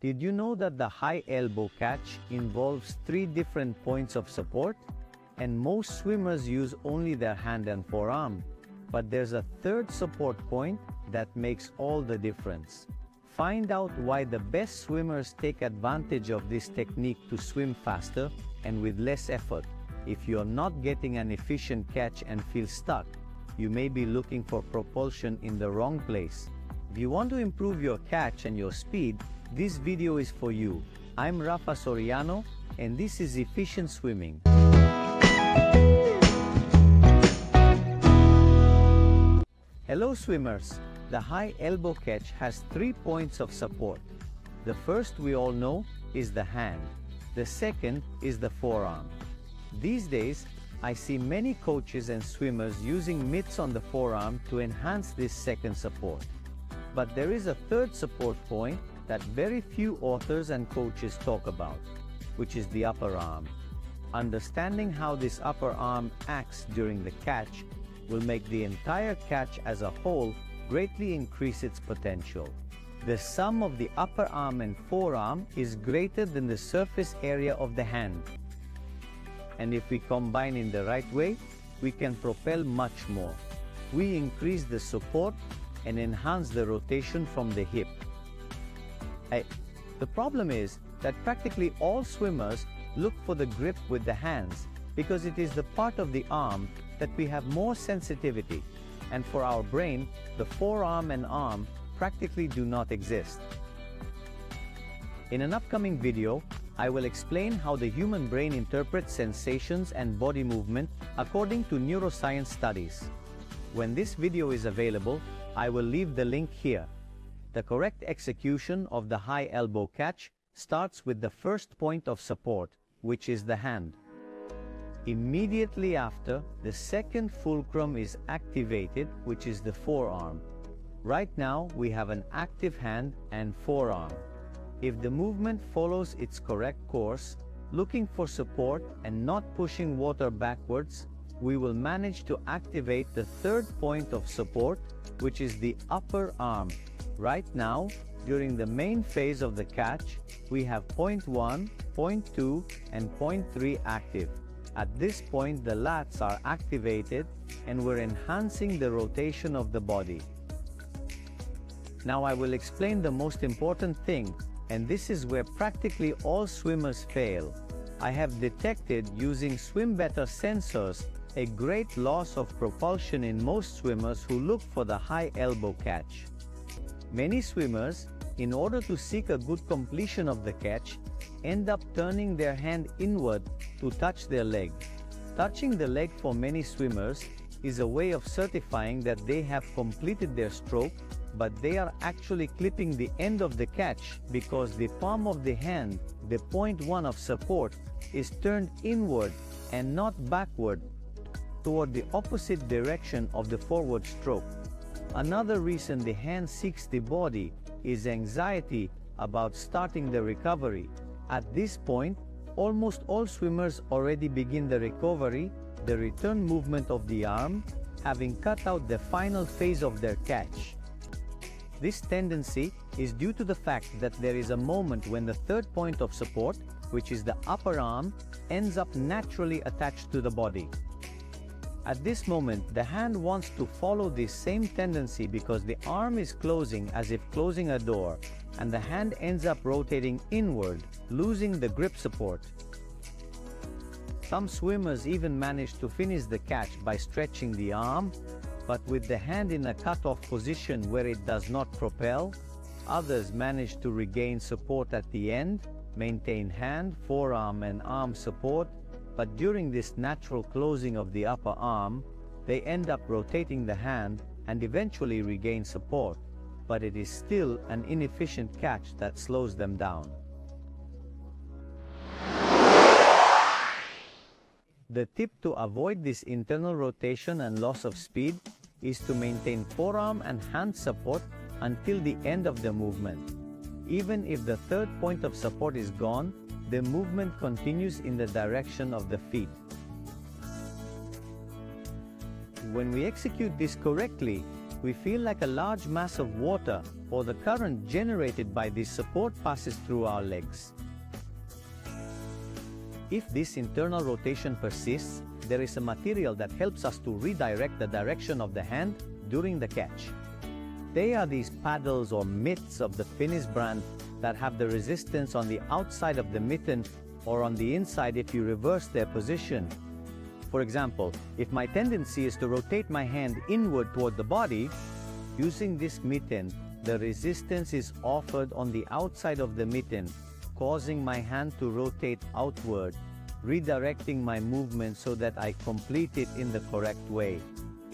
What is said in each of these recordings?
Did you know that the high elbow catch involves 3 different points of support? And most swimmers use only their hand and forearm. But there's a third support point that makes all the difference. Find out why the best swimmers take advantage of this technique to swim faster and with less effort. If you're not getting an efficient catch and feel stuck, you may be looking for propulsion in the wrong place. If you want to improve your catch and your speed, this video is for you. I'm Rafa Soriano, and this is Efficient Swimming. Hello swimmers! The high elbow catch has 3 points of support. The first we all know is the hand. The second is the forearm. These days, I see many coaches and swimmers using mitts on the forearm to enhance this second support. But there is a third support point that very few authors and coaches talk about, which is the upper arm. Understanding how this upper arm acts during the catch will make the entire catch as a whole greatly increase its potential. The sum of the upper arm and forearm is greater than the surface area of the hand. And if we combine in the right way, we can propel much more. We increase the support and enhance the rotation from the hip. The problem is that practically all swimmers look for the grip with the hands because it is the part of the arm that we have more sensitivity, and for our brain, the forearm and arm practically do not exist. In an upcoming video, I will explain how the human brain interprets sensations and body movement according to neuroscience studies. When this video is available, I will leave the link here. The correct execution of the high elbow catch starts with the first point of support, which is the hand. Immediately after, the second fulcrum is activated, which is the forearm. Right now, we have an active hand and forearm. If the movement follows its correct course, looking for support and not pushing water backwards, we will manage to activate the third point of support, which is the upper arm. Right now, during the main phase of the catch, we have point 1, point 2, and point 3 active. At this point, the lats are activated and we're enhancing the rotation of the body. Now I will explain the most important thing, and this is where practically all swimmers fail. I have detected using SwimBetter sensors a great loss of propulsion in most swimmers who look for the high elbow catch. Many swimmers, in order to seek a good completion of the catch, end up turning their hand inward to touch their leg. Touching the leg for many swimmers is a way of certifying that they have completed their stroke, but they are actually clipping the end of the catch because the palm of the hand, the point 1 of support, is turned inward and not backward toward the opposite direction of the forward stroke. Another reason the hand seeks the body is anxiety about starting the recovery. At this point, almost all swimmers already begin the recovery, the return movement of the arm, having cut out the final phase of their catch. This tendency is due to the fact that there is a moment when the third point of support, which is the upper arm, ends up naturally attached to the body. At this moment, the hand wants to follow this same tendency because the arm is closing as if closing a door, and the hand ends up rotating inward, losing the grip support. Some swimmers even manage to finish the catch by stretching the arm, but with the hand in a cut-off position where it does not propel. Others manage to regain support at the end, maintain hand, forearm, and arm support, but during this natural closing of the upper arm, they end up rotating the hand and eventually regain support, but it is still an inefficient catch that slows them down. The tip to avoid this internal rotation and loss of speed is to maintain forearm and hand support until the end of the movement. Even if the third point of support is gone, the movement continues in the direction of the feet. When we execute this correctly, we feel like a large mass of water, or the current generated by this support passes through our legs. If this internal rotation persists, there is a material that helps us to redirect the direction of the hand during the catch. They are these paddles or mitts of the Finis brand that have the resistance on the outside of the mitten or on the inside if you reverse their position. For example, if my tendency is to rotate my hand inward toward the body, using this mitten, the resistance is offered on the outside of the mitten, causing my hand to rotate outward, redirecting my movement so that I complete it in the correct way.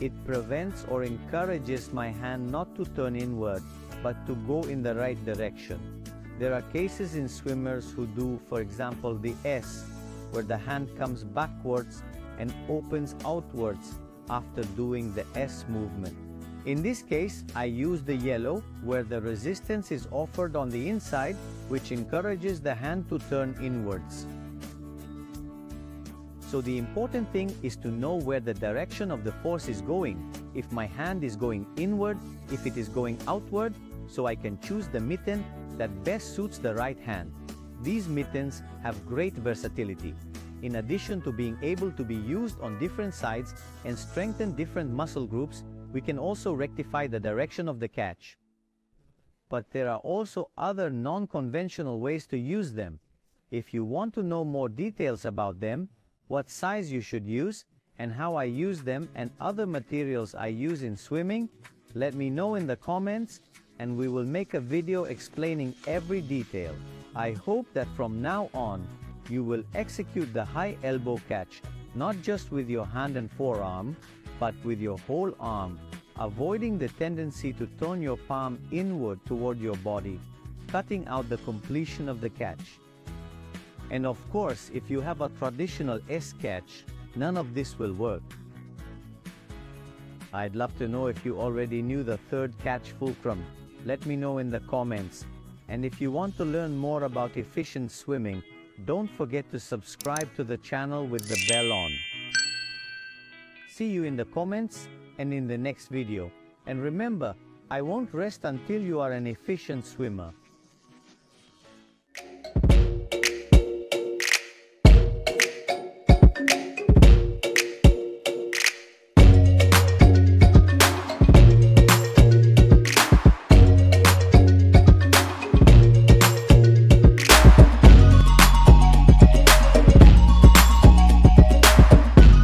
It prevents or encourages my hand not to turn inward, but to go in the right direction. There are cases in swimmers who do, for example, the S, where the hand comes backwards and opens outwards after doing the S movement. In this case, I use the yellow, where the resistance is offered on the inside, which encourages the hand to turn inwards. So the important thing is to know where the direction of the force is going. If my hand is going inward, if it is going outward, so I can choose the mitten that best suits the right hand. These mittens have great versatility. In addition to being able to be used on different sides and strengthen different muscle groups, we can also rectify the direction of the catch. But there are also other non-conventional ways to use them. If you want to know more details about them, what size you should use, and how I use them and other materials I use in swimming, let me know in the comments, and we will make a video explaining every detail. I hope that from now on, you will execute the high elbow catch, not just with your hand and forearm, but with your whole arm, avoiding the tendency to turn your palm inward toward your body, cutting out the completion of the catch. And of course, if you have a traditional S catch, none of this will work. I'd love to know if you already knew the third catch fulcrum. Let me know in the comments. And if you want to learn more about efficient swimming, don't forget to subscribe to the channel with the bell on. See you in the comments and in the next video. And remember, I won't rest until you are an efficient swimmer.